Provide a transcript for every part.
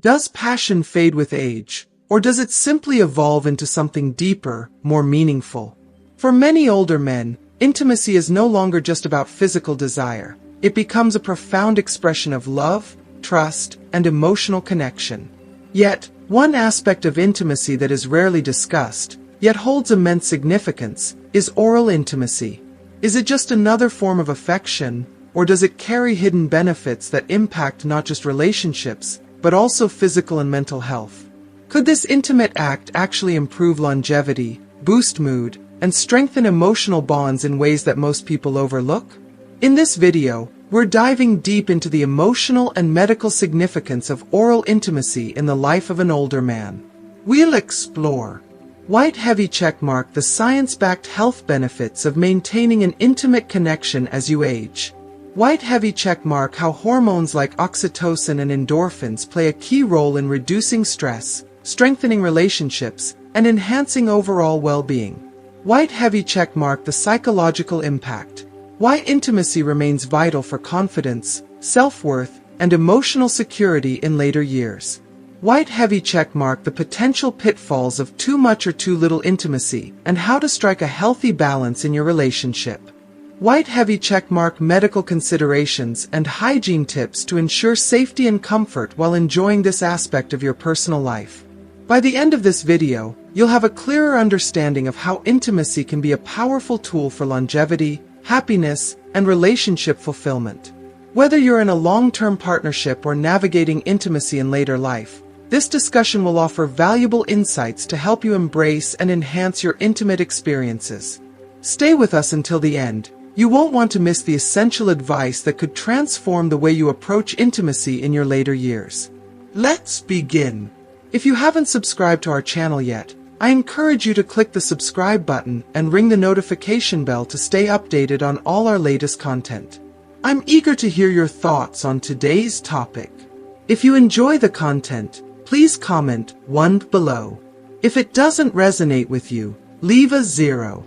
Does passion fade with age, or does it simply evolve into something deeper, more meaningful? For many older men, intimacy is no longer just about physical desire. It becomes a profound expression of love, trust, and emotional connection. Yet, one aspect of intimacy that is rarely discussed, yet holds immense significance, is oral intimacy. Is it just another form of affection, or does it carry hidden benefits that impact not just relationships, but also physical and mental health? Could this intimate act actually improve longevity, boost mood, and strengthen emotional bonds in ways that most people overlook? In this video, we're diving deep into the emotional and medical significance of oral intimacy in the life of an older man. We'll explore white heavy checkmark the science-backed health benefits of maintaining an intimate connection as you age. White heavy checkmark how hormones like oxytocin and endorphins play a key role in reducing stress, strengthening relationships, and enhancing overall well-being. White heavy checkmark the psychological impact. Why intimacy remains vital for confidence, self-worth, and emotional security in later years. White heavy checkmark the potential pitfalls of too much or too little intimacy, and how to strike a healthy balance in your relationship. White heavy checkmark medical considerations and hygiene tips to ensure safety and comfort while enjoying this aspect of your personal life. By the end of this video, you'll have a clearer understanding of how intimacy can be a powerful tool for longevity, happiness, and relationship fulfillment. Whether you're in a long-term partnership or navigating intimacy in later life, this discussion will offer valuable insights to help you embrace and enhance your intimate experiences. Stay with us until the end. You won't want to miss the essential advice that could transform the way you approach intimacy in your later years. Let's begin. If you haven't subscribed to our channel yet, I encourage you to click the subscribe button and ring the notification bell to stay updated on all our latest content. I'm eager to hear your thoughts on today's topic. If you enjoy the content, please comment 1 below. If it doesn't resonate with you, leave a 0.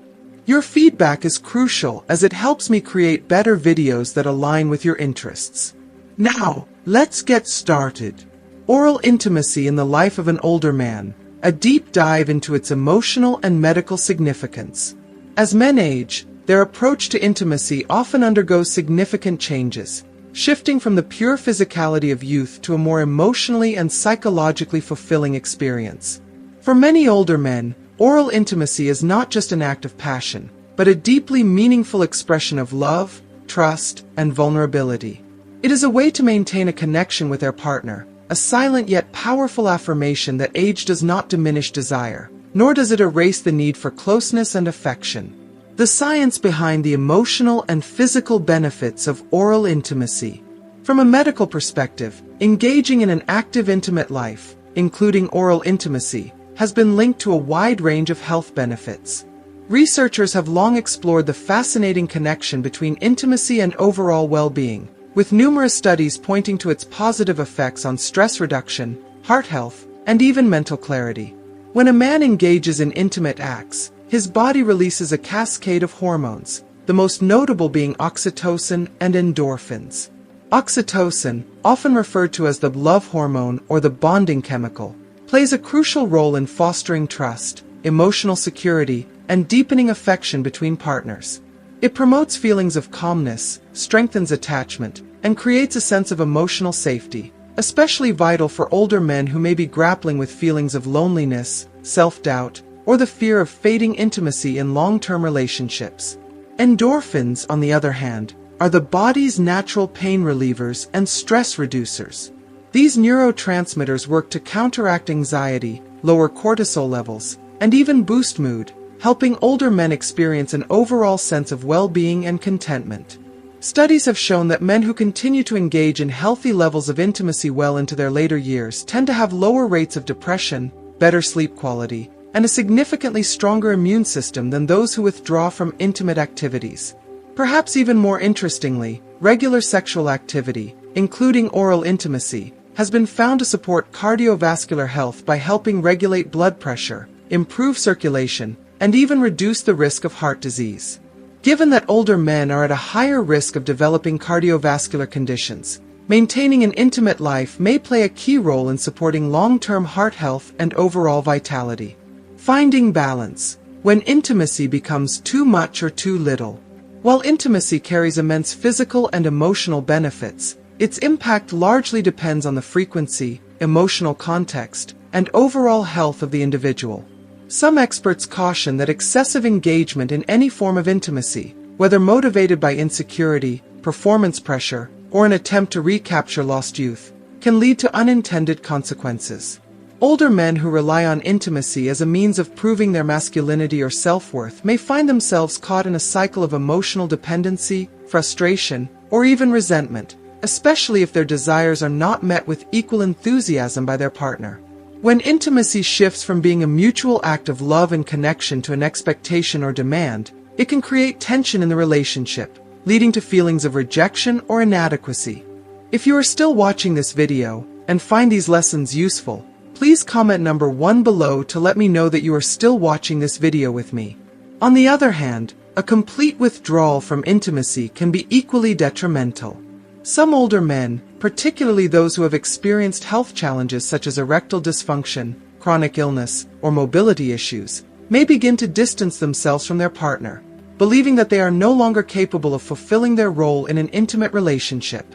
Your feedback is crucial as it helps me create better videos that align with your interests. Now, let's get started. Oral intimacy in the life of an older man, a deep dive into its emotional and medical significance. As men age, their approach to intimacy often undergoes significant changes, shifting from the pure physicality of youth to a more emotionally and psychologically fulfilling experience. For many older men, oral intimacy is not just an act of passion, but a deeply meaningful expression of love, trust, and vulnerability. It is a way to maintain a connection with their partner, a silent yet powerful affirmation that age does not diminish desire, nor does it erase the need for closeness and affection. The science behind the emotional and physical benefits of oral intimacy. From a medical perspective, engaging in an active intimate life, including oral intimacy, has been linked to a wide range of health benefits. Researchers have long explored the fascinating connection between intimacy and overall well-being, with numerous studies pointing to its positive effects on stress reduction, heart health, and even mental clarity. When a man engages in intimate acts, his body releases a cascade of hormones, the most notable being oxytocin and endorphins. Oxytocin, often referred to as the love hormone or the bonding chemical, plays a crucial role in fostering trust, emotional security, and deepening affection between partners. It promotes feelings of calmness, strengthens attachment, and creates a sense of emotional safety, especially vital for older men who may be grappling with feelings of loneliness, self-doubt, or the fear of fading intimacy in long-term relationships. Endorphins, on the other hand, are the body's natural pain relievers and stress reducers. These neurotransmitters work to counteract anxiety, lower cortisol levels, and even boost mood, helping older men experience an overall sense of well-being and contentment. Studies have shown that men who continue to engage in healthy levels of intimacy well into their later years tend to have lower rates of depression, better sleep quality, and a significantly stronger immune system than those who withdraw from intimate activities. Perhaps even more interestingly, regular sexual activity, including oral intimacy, has been found to support cardiovascular health by helping regulate blood pressure, improve circulation, and even reduce the risk of heart disease. Given that older men are at a higher risk of developing cardiovascular conditions, Maintaining an intimate life may play a key role in supporting long-term heart health and overall vitality. Finding balance. When intimacy becomes too much or too little. While intimacy carries immense physical and emotional benefits, its impact largely depends on the frequency, emotional context, and overall health of the individual. Some experts caution that excessive engagement in any form of intimacy, whether motivated by insecurity, performance pressure, or an attempt to recapture lost youth, can lead to unintended consequences. Older men who rely on intimacy as a means of proving their masculinity or self-worth may find themselves caught in a cycle of emotional dependency, frustration, or even resentment, especially if their desires are not met with equal enthusiasm by their partner. When intimacy shifts from being a mutual act of love and connection to an expectation or demand, it can create tension in the relationship, leading to feelings of rejection or inadequacy. If you are still watching this video and find these lessons useful, please comment number 1 below to let me know that you are still watching this video with me. On the other hand, a complete withdrawal from intimacy can be equally detrimental. Some older men, particularly those who have experienced health challenges such as erectile dysfunction, chronic illness, or mobility issues, may begin to distance themselves from their partner, believing that they are no longer capable of fulfilling their role in an intimate relationship.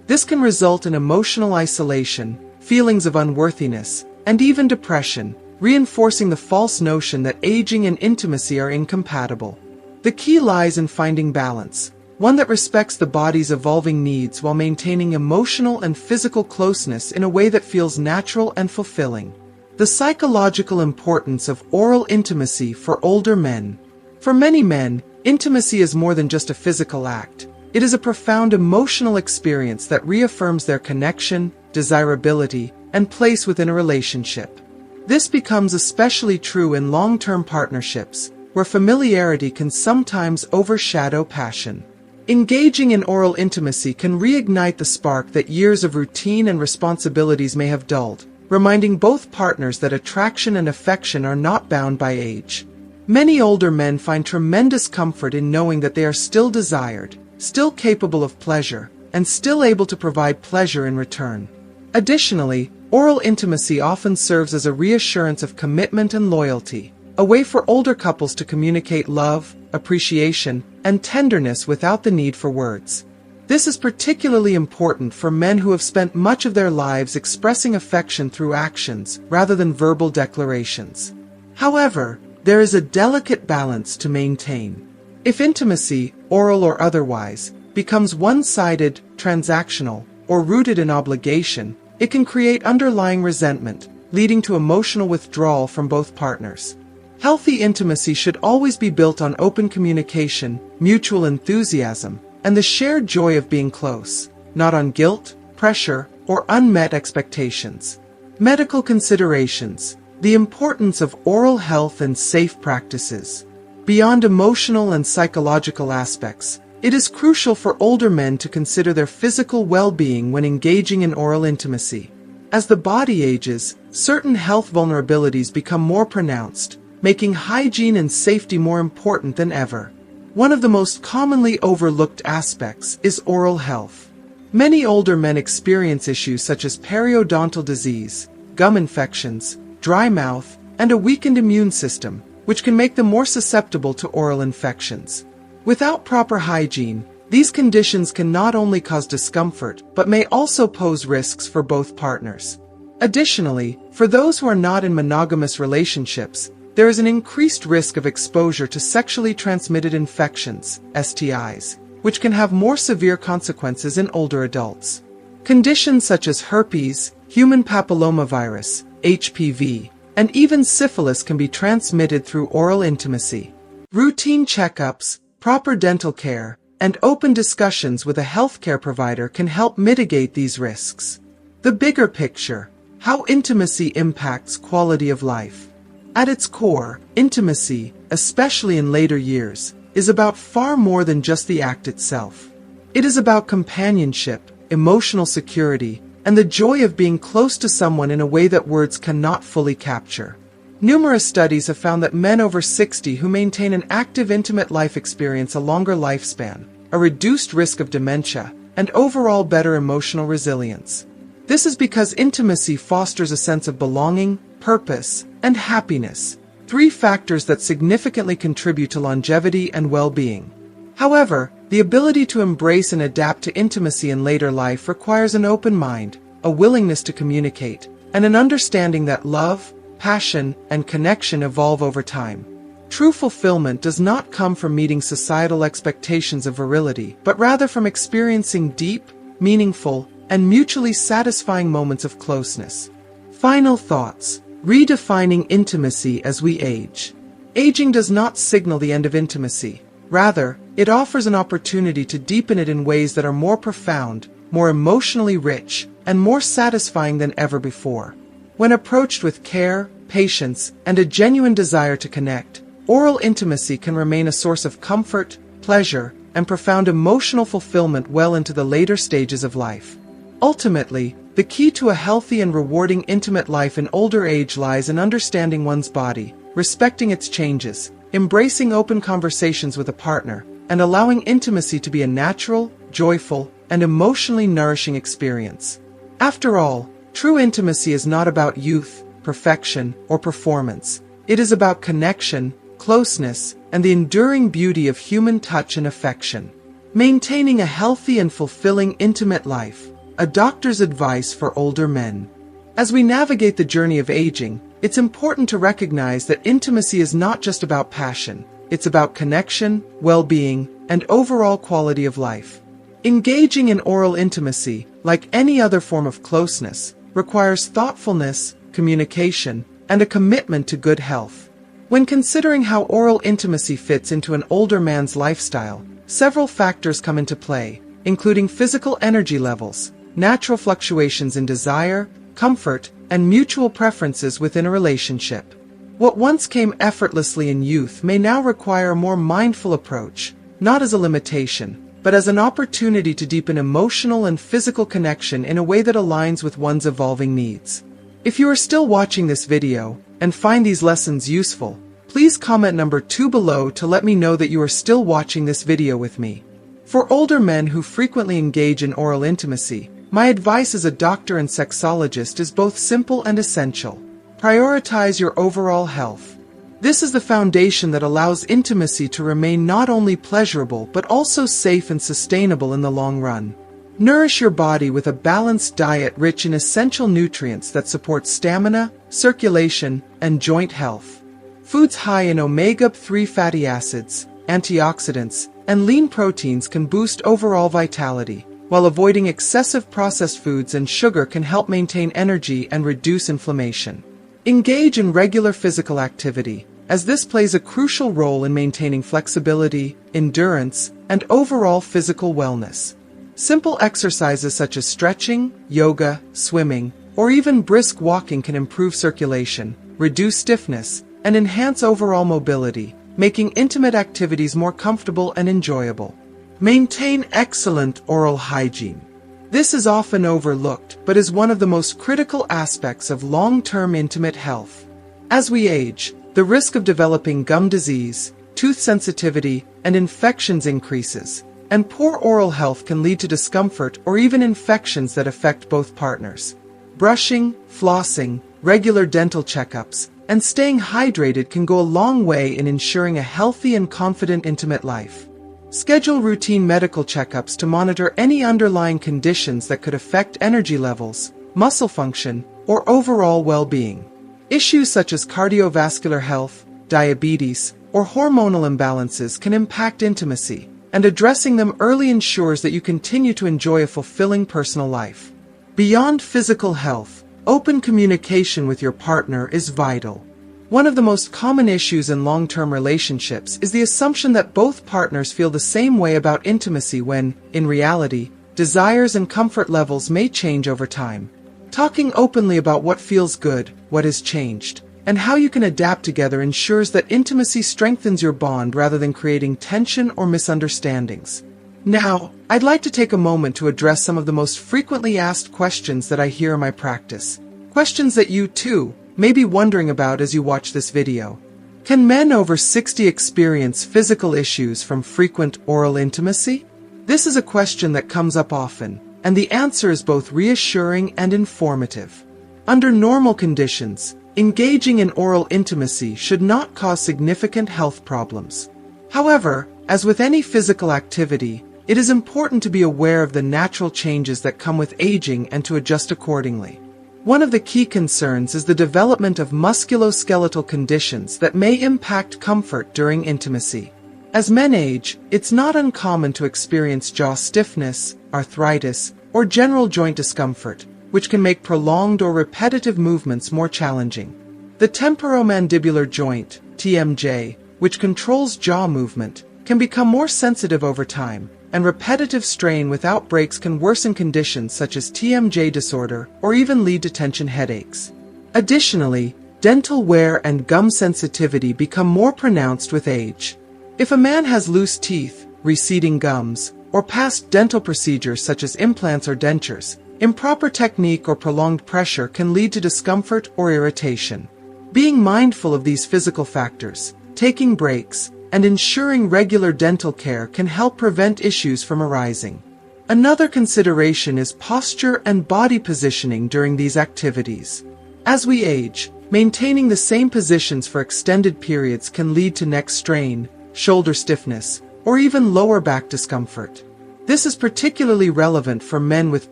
This can result in emotional isolation, feelings of unworthiness, and even depression, reinforcing the false notion that aging and intimacy are incompatible. The key lies in finding balance, one that respects the body's evolving needs while maintaining emotional and physical closeness in a way that feels natural and fulfilling. The psychological importance of oral intimacy for older men. For many men, intimacy is more than just a physical act. It is a profound emotional experience that reaffirms their connection, desirability, and place within a relationship. This becomes especially true in long-term partnerships, where familiarity can sometimes overshadow passion. Engaging in oral intimacy can reignite the spark that years of routine and responsibilities may have dulled, reminding both partners that attraction and affection are not bound by age. Many older men find tremendous comfort in knowing that they are still desired, still capable of pleasure, and still able to provide pleasure in return. Additionally, oral intimacy often serves as a reassurance of commitment and loyalty, a way for older couples to communicate love, appreciation, and tenderness without the need for words. This is particularly important for men who have spent much of their lives expressing affection through actions rather than verbal declarations. However, there is a delicate balance to maintain. If intimacy, oral or otherwise, becomes one-sided, transactional, or rooted in obligation, it can create underlying resentment, leading to emotional withdrawal from both partners. Healthy intimacy should always be built on open communication, mutual enthusiasm, and the shared joy of being close, not on guilt, pressure, or unmet expectations. Medical considerations. The importance of oral health and safe practices. Beyond emotional and psychological aspects, it is crucial for older men to consider their physical well-being when engaging in oral intimacy. As the body ages, certain health vulnerabilities become more pronounced, making hygiene and safety more important than ever. One of the most commonly overlooked aspects is oral health. Many older men experience issues such as periodontal disease, gum infections, dry mouth, and a weakened immune system, which can make them more susceptible to oral infections. Without proper hygiene, these conditions can not only cause discomfort, but may also pose risks for both partners. Additionally, for those who are not in monogamous relationships, there is an increased risk of exposure to sexually transmitted infections, STIs, which can have more severe consequences in older adults. Conditions such as herpes, human papillomavirus, HPV, and even syphilis can be transmitted through oral intimacy. Routine checkups, proper dental care, and open discussions with a healthcare provider can help mitigate these risks. The bigger picture: how intimacy impacts quality of life. At its core, intimacy, especially in later years, is about far more than just the act itself. It is about companionship, emotional security, and the joy of being close to someone in a way that words cannot fully capture. Numerous studies have found that men over 60 who maintain an active intimate life experience a longer lifespan, a reduced risk of dementia, and overall better emotional resilience. This is because intimacy fosters a sense of belonging, purpose, and happiness, three factors that significantly contribute to longevity and well-being. However, the ability to embrace and adapt to intimacy in later life requires an open mind, a willingness to communicate, and an understanding that love, passion, and connection evolve over time. True fulfillment does not come from meeting societal expectations of virility, but rather from experiencing deep, meaningful, and mutually satisfying moments of closeness. Final thoughts. Redefining intimacy as we age. Aging does not signal the end of intimacy. Rather, it offers an opportunity to deepen it in ways that are more profound, more emotionally rich, and more satisfying than ever before. When approached with care, patience, and a genuine desire to connect, oral intimacy can remain a source of comfort, pleasure, and profound emotional fulfillment well into the later stages of life. Ultimately, the key to a healthy and rewarding intimate life in older age lies in understanding one's body, respecting its changes, embracing open conversations with a partner, and allowing intimacy to be a natural, joyful, and emotionally nourishing experience. After all, true intimacy is not about youth, perfection, or performance. It is about connection, closeness, and the enduring beauty of human touch and affection. Maintaining a healthy and fulfilling intimate life. A doctor's advice for older men. As we navigate the journey of aging, it's important to recognize that intimacy is not just about passion. It's about connection, well-being, and overall quality of life. Engaging in oral intimacy, like any other form of closeness, requires thoughtfulness, communication, and a commitment to good health. When considering how oral intimacy fits into an older man's lifestyle, several factors come into play, including physical energy levels, natural fluctuations in desire, comfort, and mutual preferences within a relationship. What once came effortlessly in youth may now require a more mindful approach, not as a limitation, but as an opportunity to deepen emotional and physical connection in a way that aligns with one's evolving needs. If you are still watching this video and find these lessons useful, please comment number 2 below to let me know that you are still watching this video with me. For older men who frequently engage in oral intimacy, my advice as a doctor and sexologist is both simple and essential. Prioritize your overall health. This is the foundation that allows intimacy to remain not only pleasurable but also safe and sustainable in the long run. Nourish your body with a balanced diet rich in essential nutrients that support stamina, circulation, and joint health. Foods high in omega-3 fatty acids, antioxidants, and lean proteins can boost overall vitality, while avoiding excessive processed foods and sugar can help maintain energy and reduce inflammation. Engage in regular physical activity, as this plays a crucial role in maintaining flexibility, endurance, and overall physical wellness. Simple exercises such as stretching, yoga, swimming, or even brisk walking can improve circulation, reduce stiffness, and enhance overall mobility, making intimate activities more comfortable and enjoyable. Maintain excellent oral hygiene. This is often overlooked, but is one of the most critical aspects of long-term intimate health. As we age, the risk of developing gum disease, tooth sensitivity, and infections increases, and poor oral health can lead to discomfort or even infections that affect both partners. Brushing, flossing, regular dental checkups, and staying hydrated can go a long way in ensuring a healthy and confident intimate life. Schedule routine medical checkups to monitor any underlying conditions that could affect energy levels, muscle function, or overall well-being. Issues such as cardiovascular health, diabetes, or hormonal imbalances can impact intimacy, and addressing them early ensures that you continue to enjoy a fulfilling personal life. Beyond physical health, open communication with your partner is vital. One of the most common issues in long-term relationships is the assumption that both partners feel the same way about intimacy when, in reality, desires and comfort levels may change over time. Talking openly about what feels good, what has changed, and how you can adapt together ensures that intimacy strengthens your bond rather than creating tension or misunderstandings. Now, I'd like to take a moment to address some of the most frequently asked questions that I hear in my practice. Questions that you, too, may be wondering about as you watch this video. Can men over 60 experience physical issues from frequent oral intimacy? This is a question that comes up often, and the answer is both reassuring and informative. Under normal conditions, engaging in oral intimacy should not cause significant health problems. However, as with any physical activity, it is important to be aware of the natural changes that come with aging and to adjust accordingly. One of the key concerns is the development of musculoskeletal conditions that may impact comfort during intimacy. As men age, it's not uncommon to experience jaw stiffness, arthritis, or general joint discomfort, which can make prolonged or repetitive movements more challenging. The temporomandibular joint, TMJ, which controls jaw movement, can become more sensitive over time, and repetitive strain without breaks can worsen conditions such as TMJ disorder or even lead to tension headaches. Additionally, dental wear and gum sensitivity become more pronounced with age. If a man has loose teeth, receding gums, or past dental procedures such as implants or dentures, improper technique or prolonged pressure can lead to discomfort or irritation. Being mindful of these physical factors, taking breaks, and ensuring regular dental care can help prevent issues from arising. Another consideration is posture and body positioning during these activities. As we age, maintaining the same positions for extended periods can lead to neck strain, shoulder stiffness, or even lower back discomfort. This is particularly relevant for men with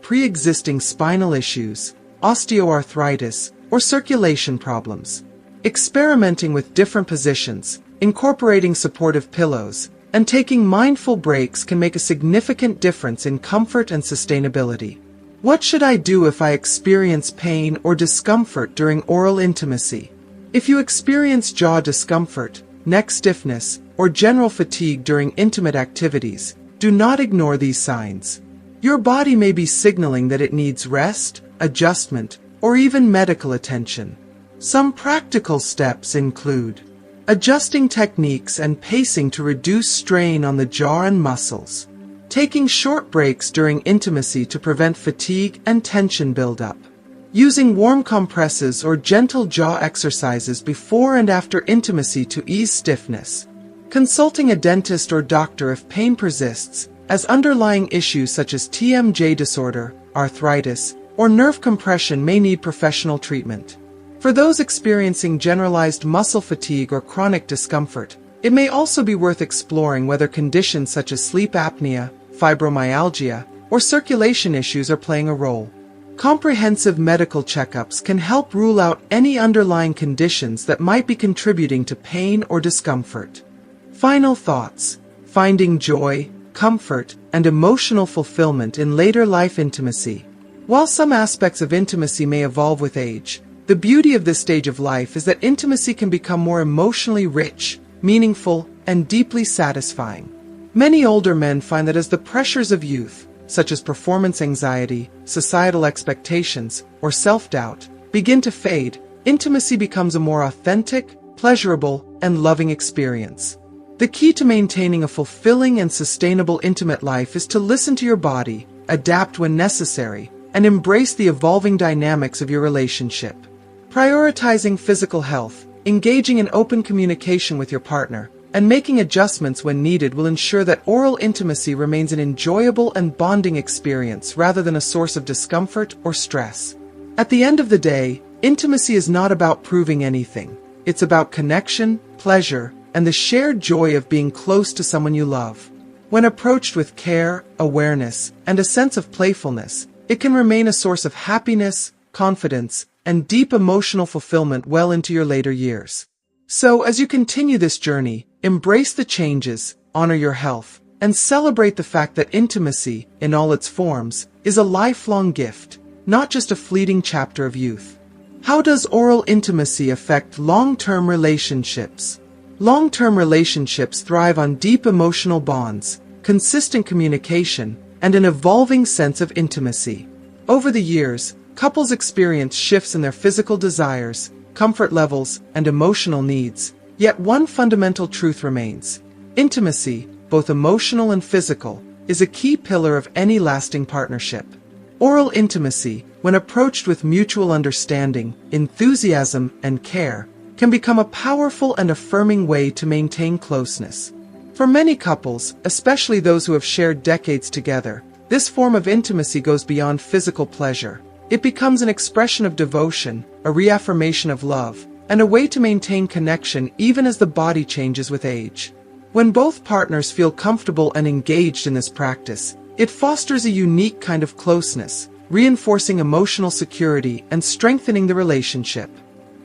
pre-existing spinal issues, osteoarthritis, or circulation problems. Experimenting with different positions, incorporating supportive pillows, and taking mindful breaks can make a significant difference in comfort and sustainability. What should I do if I experience pain or discomfort during oral intimacy? If you experience jaw discomfort, neck stiffness, or general fatigue during intimate activities, do not ignore these signs. Your body may be signaling that it needs rest, adjustment, or even medical attention. Some practical steps include adjusting techniques and pacing to reduce strain on the jaw and muscles, taking short breaks during intimacy to prevent fatigue and tension buildup, using warm compresses or gentle jaw exercises before and after intimacy to ease stiffness, consulting a dentist or doctor if pain persists, as underlying issues such as TMJ disorder, arthritis, or nerve compression may need professional treatment. For those experiencing generalized muscle fatigue or chronic discomfort, it may also be worth exploring whether conditions such as sleep apnea, fibromyalgia, or circulation issues are playing a role. Comprehensive medical checkups can help rule out any underlying conditions that might be contributing to pain or discomfort. Final thoughts: finding joy, comfort, and emotional fulfillment in later life intimacy. While some aspects of intimacy may evolve with age, the beauty of this stage of life is that intimacy can become more emotionally rich, meaningful, and deeply satisfying. Many older men find that as the pressures of youth, such as performance anxiety, societal expectations, or self-doubt, begin to fade, intimacy becomes a more authentic, pleasurable, and loving experience. The key to maintaining a fulfilling and sustainable intimate life is to listen to your body, adapt when necessary, and embrace the evolving dynamics of your relationship. Prioritizing physical health, engaging in open communication with your partner, and making adjustments when needed will ensure that oral intimacy remains an enjoyable and bonding experience rather than a source of discomfort or stress. At the end of the day, intimacy is not about proving anything. It's about connection, pleasure, and the shared joy of being close to someone you love. When approached with care, awareness, and a sense of playfulness, it can remain a source of happiness, confidence, and deep emotional fulfillment well into your later years. So, as you continue this journey, embrace the changes, honor your health, and celebrate the fact that intimacy, in all its forms, is a lifelong gift, not just a fleeting chapter of youth. How does oral intimacy affect long-term relationships? Long-term relationships thrive on deep emotional bonds, consistent communication, and an evolving sense of intimacy. Over the years, couples experience shifts in their physical desires, comfort levels, and emotional needs, yet one fundamental truth remains. Intimacy, both emotional and physical, is a key pillar of any lasting partnership. Oral intimacy, when approached with mutual understanding, enthusiasm, and care, can become a powerful and affirming way to maintain closeness. For many couples, especially those who have shared decades together, this form of intimacy goes beyond physical pleasure. It becomes an expression of devotion, a reaffirmation of love, and a way to maintain connection even as the body changes with age. When both partners feel comfortable and engaged in this practice, it fosters a unique kind of closeness, reinforcing emotional security and strengthening the relationship.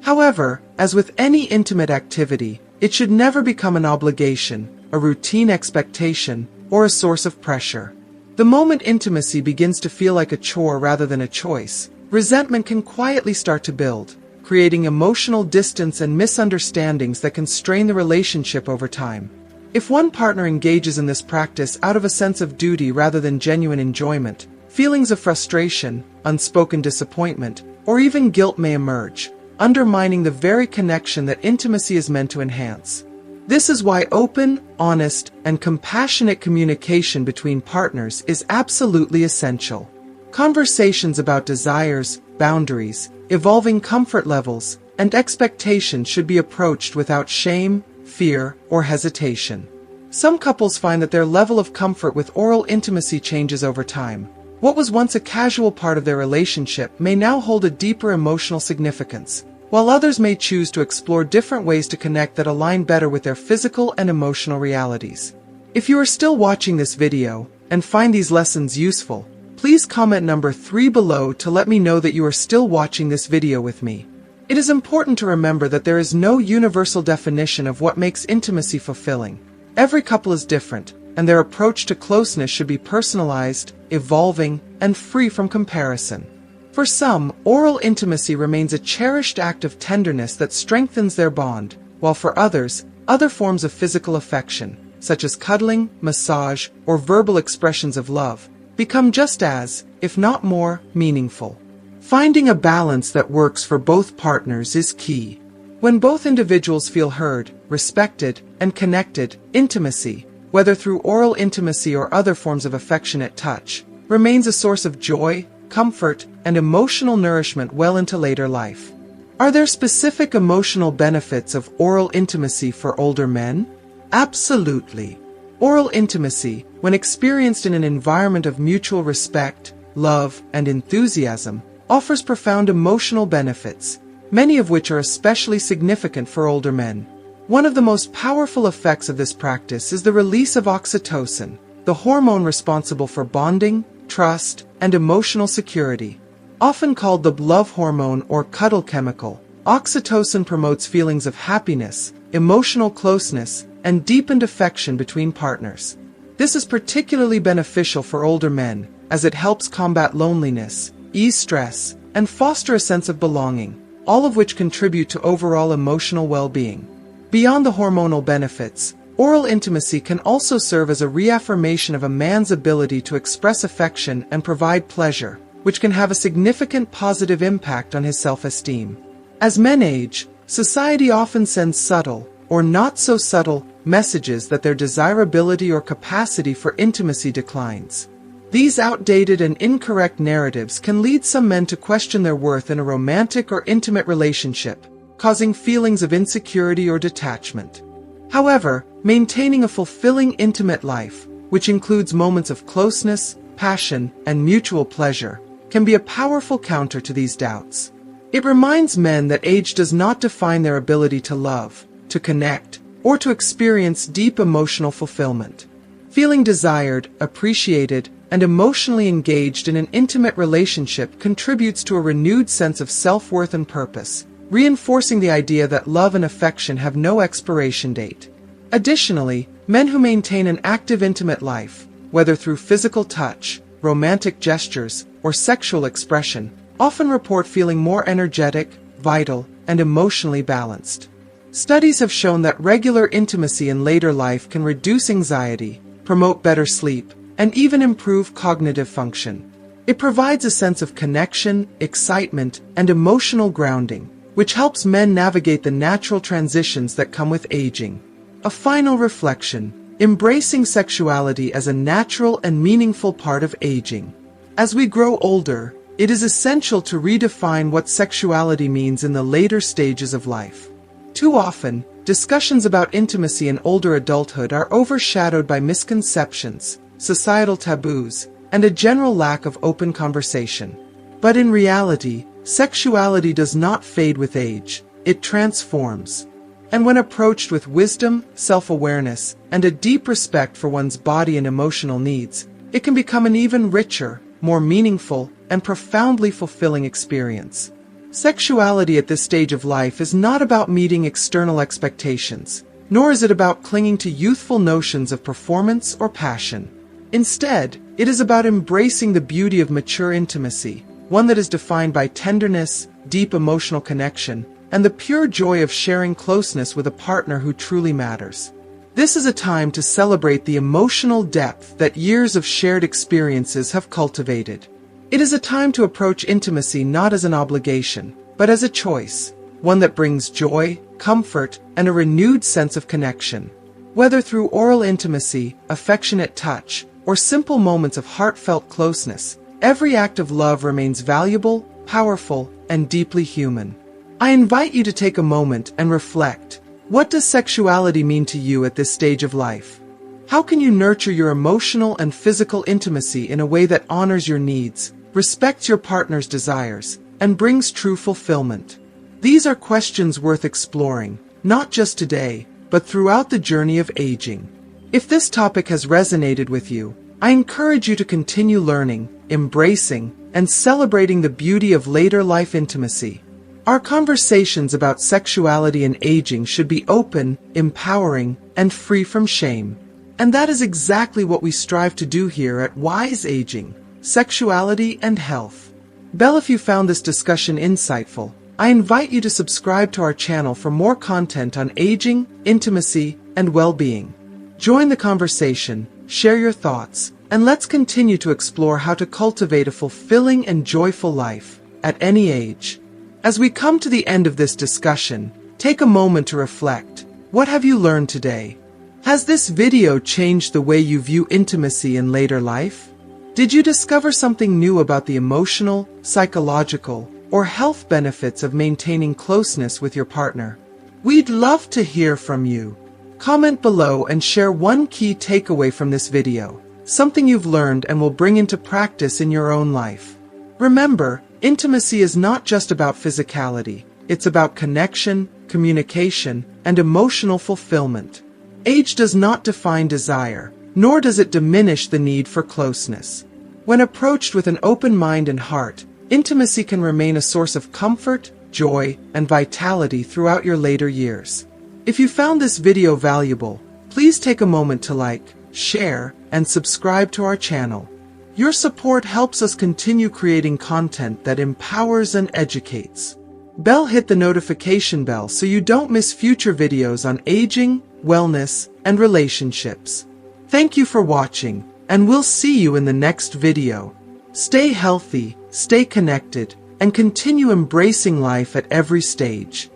However, as with any intimate activity, it should never become an obligation, a routine expectation, or a source of pressure. The moment intimacy begins to feel like a chore rather than a choice, resentment can quietly start to build, creating emotional distance and misunderstandings that can strain the relationship over time. If one partner engages in this practice out of a sense of duty rather than genuine enjoyment, feelings of frustration, unspoken disappointment, or even guilt may emerge, undermining the very connection that intimacy is meant to enhance. This is why open, honest, and compassionate communication between partners is absolutely essential. Conversations about desires, boundaries, evolving comfort levels, and expectations should be approached without shame, fear, or hesitation. Some couples find that their level of comfort with oral intimacy changes over time. What was once a casual part of their relationship may now hold a deeper emotional significance, while others may choose to explore different ways to connect that align better with their physical and emotional realities. If you are still watching this video and find these lessons useful, please comment number 3 below to let me know that you are still watching this video with me. It is important to remember that there is no universal definition of what makes intimacy fulfilling. Every couple is different, and their approach to closeness should be personalized, evolving, and free from comparison. For some, oral intimacy remains a cherished act of tenderness that strengthens their bond, while for others, other forms of physical affection, such as cuddling, massage, or verbal expressions of love, become just as, if not more, meaningful. Finding a balance that works for both partners is key. When both individuals feel heard, respected, and connected, intimacy, whether through oral intimacy or other forms of affectionate touch, remains a source of joy, comfort, and emotional nourishment well into later life. Are there specific emotional benefits of oral intimacy for older men? Absolutely. Oral intimacy, when experienced in an environment of mutual respect, love, and enthusiasm, offers profound emotional benefits, many of which are especially significant for older men. One of the most powerful effects of this practice is the release of oxytocin, the hormone responsible for bonding, trust, and emotional security. Often called the love hormone or cuddle chemical, oxytocin promotes feelings of happiness, emotional closeness, and deepened affection between partners. This is particularly beneficial for older men, as it helps combat loneliness, ease stress, and foster a sense of belonging, all of which contribute to overall emotional well-being. Beyond the hormonal benefits, oral intimacy can also serve as a reaffirmation of a man's ability to express affection and provide pleasure, which can have a significant positive impact on his self-esteem. As men age, society often sends subtle, or not so subtle, messages that their desirability or capacity for intimacy declines. These outdated and incorrect narratives can lead some men to question their worth in a romantic or intimate relationship, causing feelings of insecurity or detachment. However, maintaining a fulfilling intimate life, which includes moments of closeness, passion, and mutual pleasure, can be a powerful counter to these doubts. It reminds men that age does not define their ability to love, to connect, or to experience deep emotional fulfillment. Feeling desired, appreciated, and emotionally engaged in an intimate relationship contributes to a renewed sense of self-worth and purpose, reinforcing the idea that love and affection have no expiration date. Additionally, men who maintain an active intimate life, whether through physical touch, romantic gestures, or sexual expression, often report feeling more energetic, vital, and emotionally balanced. Studies have shown that regular intimacy in later life can reduce anxiety, promote better sleep, and even improve cognitive function. It provides a sense of connection, excitement, and emotional grounding, which helps men navigate the natural transitions that come with aging. A final reflection: embracing sexuality as a natural and meaningful part of aging. As we grow older, it is essential to redefine what sexuality means in the later stages of life. Too often, discussions about intimacy in older adulthood are overshadowed by misconceptions, societal taboos, and a general lack of open conversation. But in reality, sexuality does not fade with age, it transforms. And when approached with wisdom, self-awareness, and a deep respect for one's body and emotional needs, it can become an even richer, more meaningful, and profoundly fulfilling experience. Sexuality at this stage of life is not about meeting external expectations, nor is it about clinging to youthful notions of performance or passion. Instead, it is about embracing the beauty of mature intimacy, one that is defined by tenderness, deep emotional connection, and the pure joy of sharing closeness with a partner who truly matters. This is a time to celebrate the emotional depth that years of shared experiences have cultivated. It is a time to approach intimacy not as an obligation, but as a choice, one that brings joy, comfort, and a renewed sense of connection. Whether through oral intimacy, affectionate touch, or simple moments of heartfelt closeness, every act of love remains valuable, powerful, and deeply human. I invite you to take a moment and reflect. What does sexuality mean to you at this stage of life? How can you nurture your emotional and physical intimacy in a way that honors your needs, respects your partner's desires, and brings true fulfillment? These are questions worth exploring, not just today, but throughout the journey of aging. If this topic has resonated with you, I encourage you to continue learning, embracing, and celebrating the beauty of later life intimacy. Our conversations about sexuality and aging should be open, empowering, and free from shame. And that is exactly what we strive to do here at Wise Aging, Sexuality and Health. Belle, if you found this discussion insightful, I invite you to subscribe to our channel for more content on aging, intimacy, and well-being. Join the conversation, share your thoughts, and let's continue to explore how to cultivate a fulfilling and joyful life at any age. As we come to the end of this discussion, take a moment to reflect. What have you learned today? Has this video changed the way you view intimacy in later life? Did you discover something new about the emotional, psychological, or health benefits of maintaining closeness with your partner? We'd love to hear from you. Comment below and share one key takeaway from this video, something you've learned and will bring into practice in your own life. Remember, intimacy is not just about physicality, it's about connection, communication, and emotional fulfillment. Age does not define desire, nor does it diminish the need for closeness. When approached with an open mind and heart, intimacy can remain a source of comfort, joy, and vitality throughout your later years. If you found this video valuable, please take a moment to like, share, and subscribe to our channel. Your support helps us continue creating content that empowers and educates. Hit the notification bell so you don't miss future videos on aging, wellness, and relationships. Thank you for watching, and we'll see you in the next video. Stay healthy, stay connected, and continue embracing life at every stage.